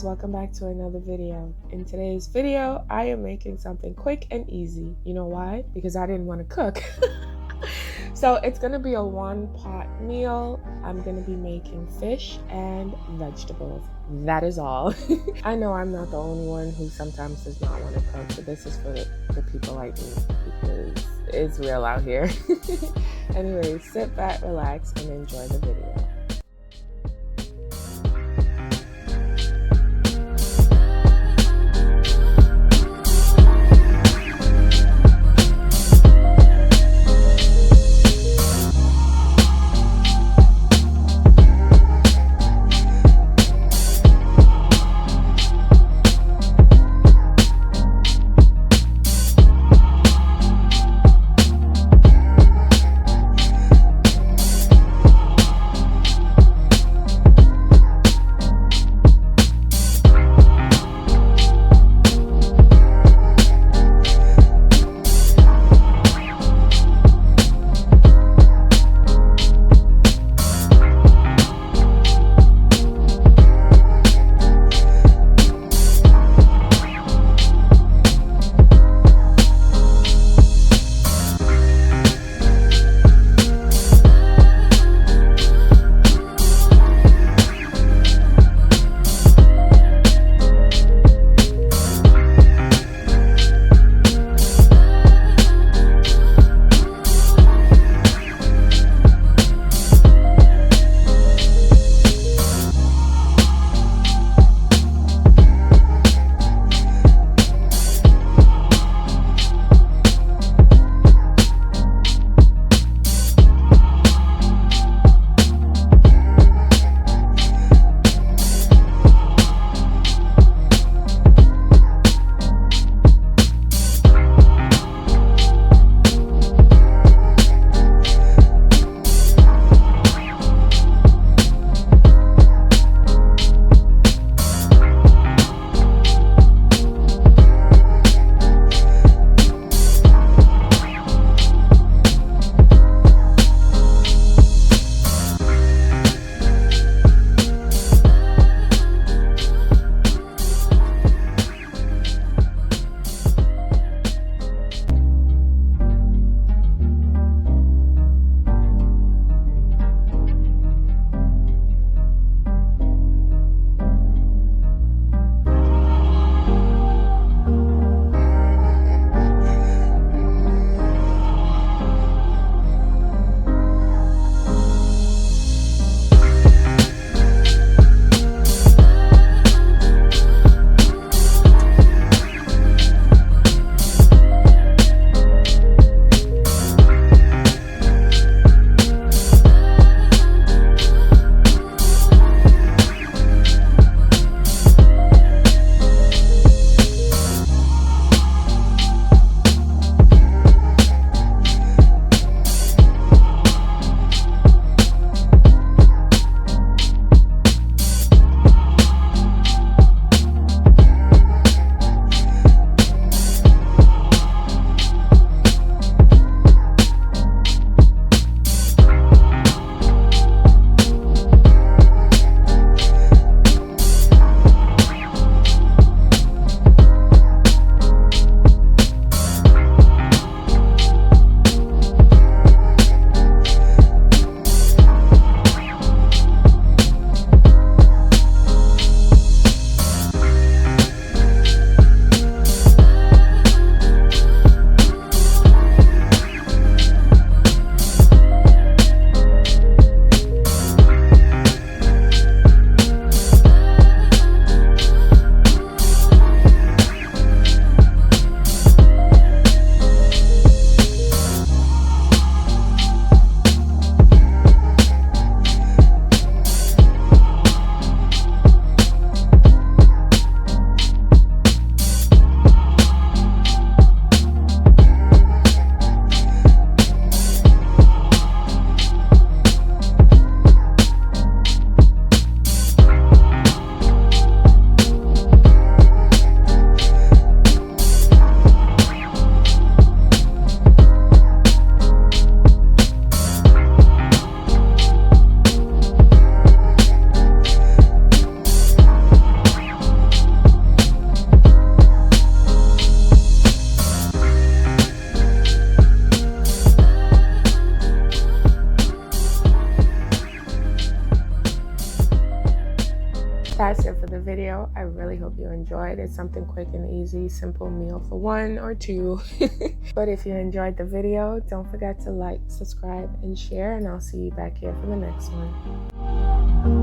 guys, welcome back to another video. In today's video, I am making something quick and easy. You know why? Because I didn't want to cook. So it's gonna be a one-pot meal. I'm gonna be making fish and vegetables. That is all. I know I'm not the only one who sometimes does not want to cook, but this is for the people like me because it's real out here. Anyways, sit back, relax, and enjoy the video. video. I really hope you enjoyed. It's something quick and easy, simple meal for one or two. But if you enjoyed the video, don't forget to like, subscribe, and share, and I'll see you back here for the next one.